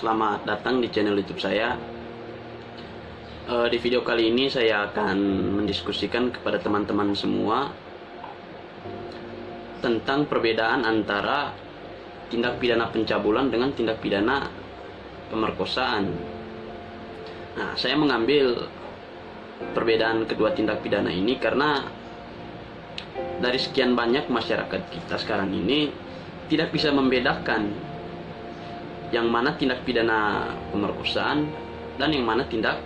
selamat datang di channel YouTube saya. Di video kali ini saya akan mendiskusikan kepada teman-teman semua tentang perbedaan antara tindak pidana pencabulan dengan tindak pidana pemerkosaan. Nah, saya mengambil perbedaan kedua tindak pidana ini karena dari sekian banyak masyarakat kita sekarang ini tidak bisa membedakan yang mana tindak pidana pemerkosaan dan yang mana tindak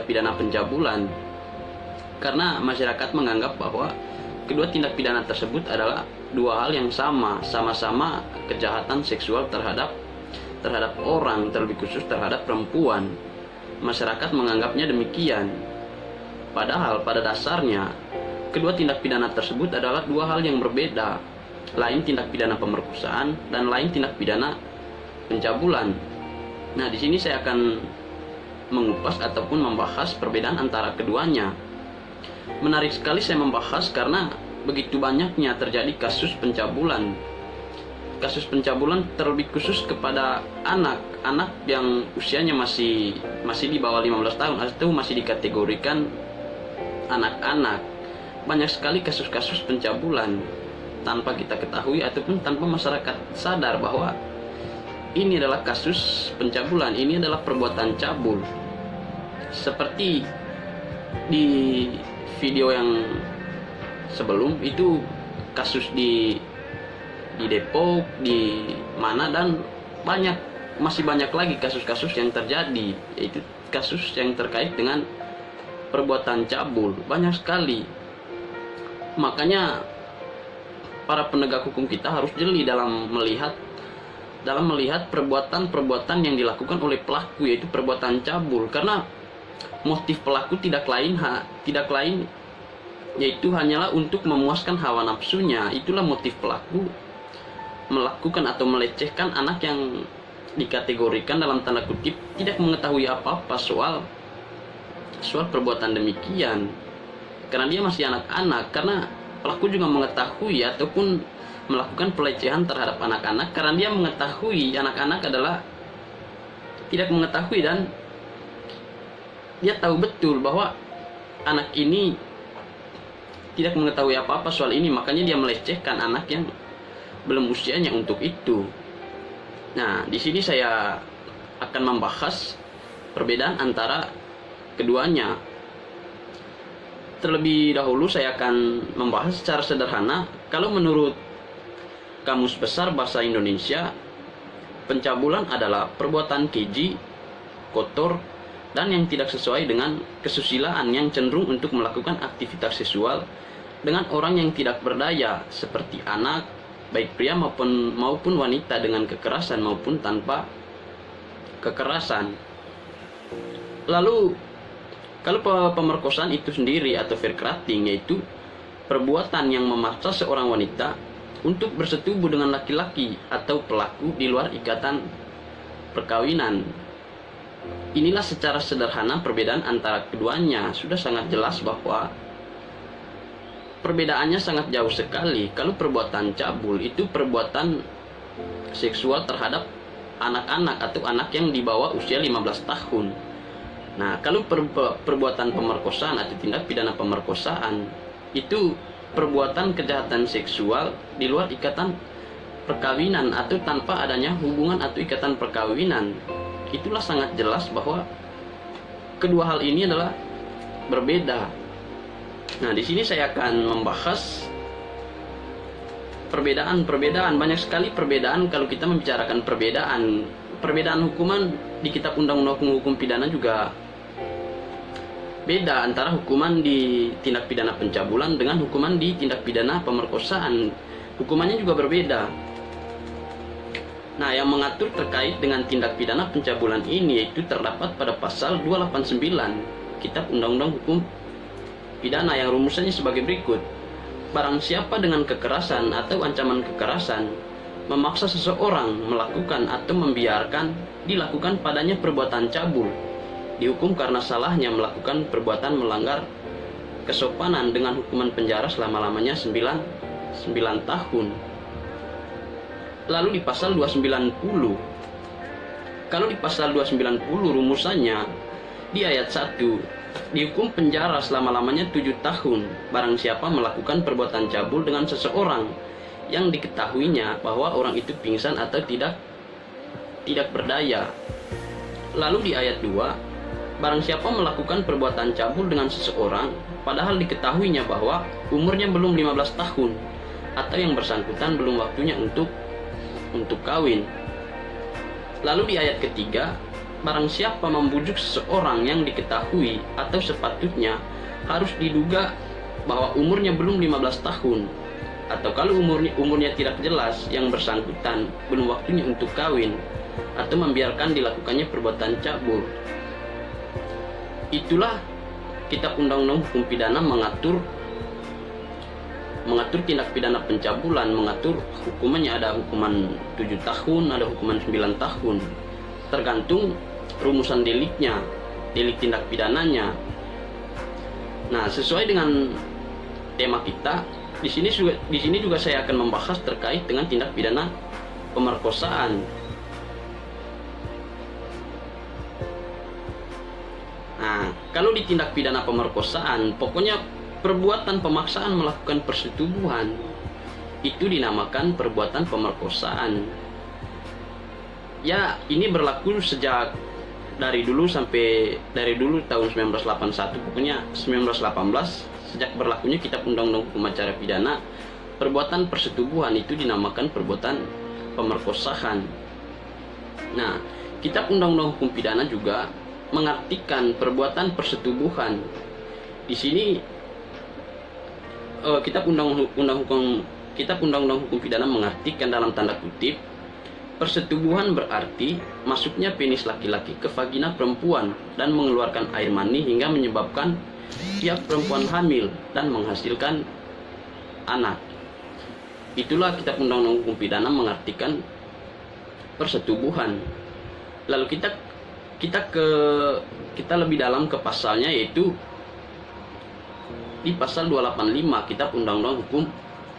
pidana pencabulan, karena masyarakat menganggap bahwa kedua tindak pidana tersebut adalah dua hal yang sama-sama kejahatan seksual terhadap orang, terlebih khusus terhadap perempuan. Masyarakat menganggapnya demikian, padahal pada dasarnya kedua tindak pidana tersebut adalah dua hal yang berbeda, lain tindak pidana pemerkosaan dan lain tindak pidana pencabulan. Nah, di sini saya akan mengupas ataupun membahas perbedaan antara keduanya. Menarik sekali saya membahas karena begitu banyaknya terjadi kasus pencabulan. Kasus pencabulan terlebih khusus kepada anak yang usianya masih di bawah 15 tahun atau masih dikategorikan anak-anak. Banyak sekali kasus-kasus pencabulan tanpa kita ketahui ataupun tanpa masyarakat sadar bahwa ini adalah kasus pencabulan, ini adalah perbuatan cabul. Seperti di video yang sebelum itu, kasus di Depok, di mana, dan masih banyak lagi kasus-kasus yang terjadi, yaitu kasus yang terkait dengan perbuatan cabul. Banyak sekali. Makanya para penegak hukum kita harus jeli dalam melihat perbuatan-perbuatan yang dilakukan oleh pelaku, yaitu perbuatan cabul, karena motif pelaku tidak lain yaitu hanyalah untuk memuaskan hawa nafsunya. Itulah motif pelaku melakukan atau melecehkan anak yang dikategorikan dalam tanda kutip tidak mengetahui apa-apa soal perbuatan demikian, karena dia masih anak-anak. Karena pelaku juga mengetahui ataupun melakukan pelecehan terhadap anak-anak karena dia mengetahui anak-anak adalah tidak mengetahui, dan dia tahu betul bahwa anak ini tidak mengetahui apa-apa soal ini, makanya dia melecehkan anak yang belum usianya untuk itu. Nah, di sini saya akan membahas perbedaan antara keduanya. Terlebih dahulu saya akan membahas secara sederhana. Kalau menurut Kamus Besar Bahasa Indonesia, pencabulan adalah perbuatan keji, kotor, dan yang tidak sesuai dengan kesusilaan yang cenderung untuk melakukan aktivitas seksual dengan orang yang tidak berdaya, seperti anak, baik pria maupun wanita, dengan kekerasan maupun tanpa kekerasan. Lalu, kalau pemerkosaan itu sendiri atau verkrachting, yaitu perbuatan yang memaksa seorang wanita untuk bersetubuh dengan laki-laki atau pelaku di luar ikatan perkawinan. Inilah secara sederhana perbedaan antara keduanya. Sudah sangat jelas bahwa perbedaannya sangat jauh sekali. Kalau perbuatan cabul itu perbuatan seksual terhadap anak-anak atau anak yang di bawah usia 15 tahun. Nah, kalau perbuatan pemerkosaan atau tindak pidana pemerkosaan itu perbuatan kejahatan seksual di luar ikatan perkawinan atau tanpa adanya hubungan atau ikatan perkawinan. Itulah sangat jelas bahwa kedua hal ini adalah berbeda. Nah, di sini saya akan membahas perbedaan. Banyak sekali perbedaan. Kalau kita membicarakan perbedaan hukuman di kitab undang-undang hukum pidana juga beda antara hukuman di tindak pidana pencabulan dengan hukuman di tindak pidana pemerkosaan. Hukumannya juga berbeda. Nah, yang mengatur terkait dengan tindak pidana pencabulan ini yaitu terdapat pada pasal 289 Kitab Undang-Undang Hukum Pidana, yang rumusannya sebagai berikut. Barang siapa dengan kekerasan atau ancaman kekerasan memaksa seseorang melakukan atau membiarkan dilakukan padanya perbuatan cabul, dihukum karena salahnya melakukan perbuatan melanggar kesopanan dengan hukuman penjara selama-lamanya 9 tahun. Lalu di pasal 290, kalau di pasal 290 rumusannya di ayat 1, dihukum penjara selama-lamanya 7 tahun barang siapa melakukan perbuatan cabul dengan seseorang yang diketahuinya bahwa orang itu pingsan atau tidak berdaya. Lalu di ayat 2, barang siapa melakukan perbuatan cabul dengan seseorang padahal diketahuinya bahwa umurnya belum 15 tahun atau yang bersangkutan belum waktunya untuk kawin. Lalu di ayat ketiga, barang siapa membujuk seseorang yang diketahui atau sepatutnya harus diduga bahwa umurnya belum 15 tahun, atau kalau umurnya tidak jelas, yang bersangkutan belum waktunya untuk kawin, atau membiarkan dilakukannya perbuatan cabul. Itulah Kitab Undang-Undang Hukum Pidana mengatur tindak pidana pencabulan, mengatur hukumannya. Ada hukuman 7 tahun, ada hukuman 9 tahun, tergantung rumusan deliknya, delik tindak pidananya. Nah, sesuai dengan tema kita di sini juga saya akan membahas terkait dengan tindak pidana pemerkosaan. Nah, kalau di tindak pidana pemerkosaan, pokoknya perbuatan pemaksaan melakukan persetubuhan itu dinamakan perbuatan pemerkosaan. Ya, ini berlaku sejak dari dulu tahun 1981, pokoknya 1918, sejak berlakunya Kitab Undang-Undang Hukum Acara Pidana, perbuatan persetubuhan itu dinamakan perbuatan pemerkosaan. Nah, Kitab Undang-Undang Hukum Pidana juga mengartikan perbuatan persetubuhan. Di sini Kitab Undang-Undang Hukum Pidana mengartikan dalam tanda kutip, persetubuhan berarti masuknya penis laki-laki ke vagina perempuan dan mengeluarkan air mani hingga menyebabkan pihak perempuan hamil dan menghasilkan anak. Itulah Kitab Undang-Undang Hukum Pidana mengartikan persetubuhan. Lalu kita lebih dalam ke pasalnya, yaitu di pasal 285 Kitab Undang-Undang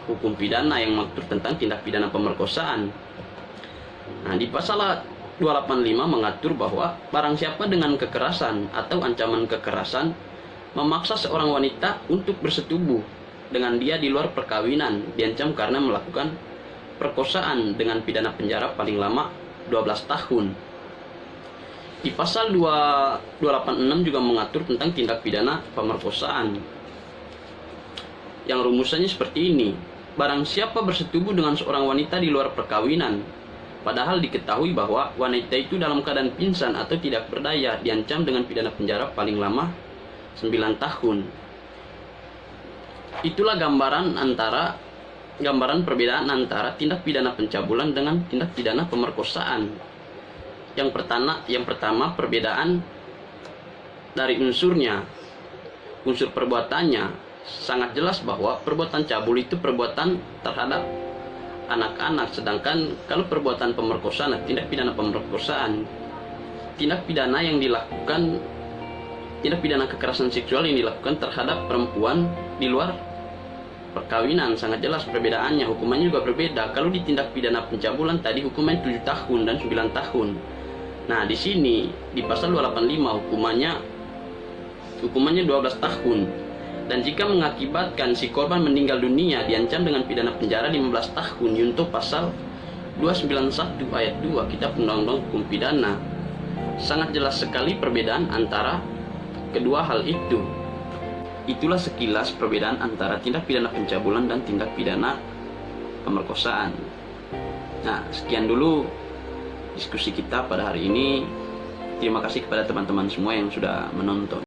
Hukum Pidana yang mengatur tentang tindak pidana pemerkosaan. Nah, di pasal 285 mengatur bahwa barang siapa dengan kekerasan atau ancaman kekerasan memaksa seorang wanita untuk bersetubuh dengan dia di luar perkawinan, diancam karena melakukan perkosaan dengan pidana penjara paling lama 12 tahun. Di pasal 286 juga mengatur tentang tindak pidana pemerkosaan yang rumusannya seperti ini. Barang siapa bersetubuh dengan seorang wanita di luar perkawinan padahal diketahui bahwa wanita itu dalam keadaan pingsan atau tidak berdaya, diancam dengan pidana penjara paling lama 9 tahun. Itulah gambaran perbedaan antara tindak pidana pencabulan dengan tindak pidana pemerkosaan. Yang pertama perbedaan dari unsurnya, unsur perbuatannya. Sangat jelas bahwa perbuatan cabul itu perbuatan terhadap anak-anak, sedangkan kalau perbuatan pemerkosaan, tindak pidana pemerkosaan, tindak pidana kekerasan seksual yang dilakukan terhadap perempuan di luar perkawinan. Sangat jelas perbedaannya, hukumannya juga berbeda. Kalau di tindak pidana pencabulan tadi hukumannya 7 tahun dan 9 tahun. Nah, di sini di pasal 285 hukumannya 12 tahun. Dan jika mengakibatkan si korban meninggal dunia, diancam dengan pidana penjara 15 tahun yuntuh pasal 291 ayat 2 Kitab Undang-Undang Hukum Pidana. Sangat jelas sekali perbedaan antara kedua hal itu. Itulah sekilas perbedaan antara tindak pidana pencabulan dan tindak pidana pemerkosaan. Nah, sekian dulu diskusi kita pada hari ini. Terima kasih kepada teman-teman semua yang sudah menonton.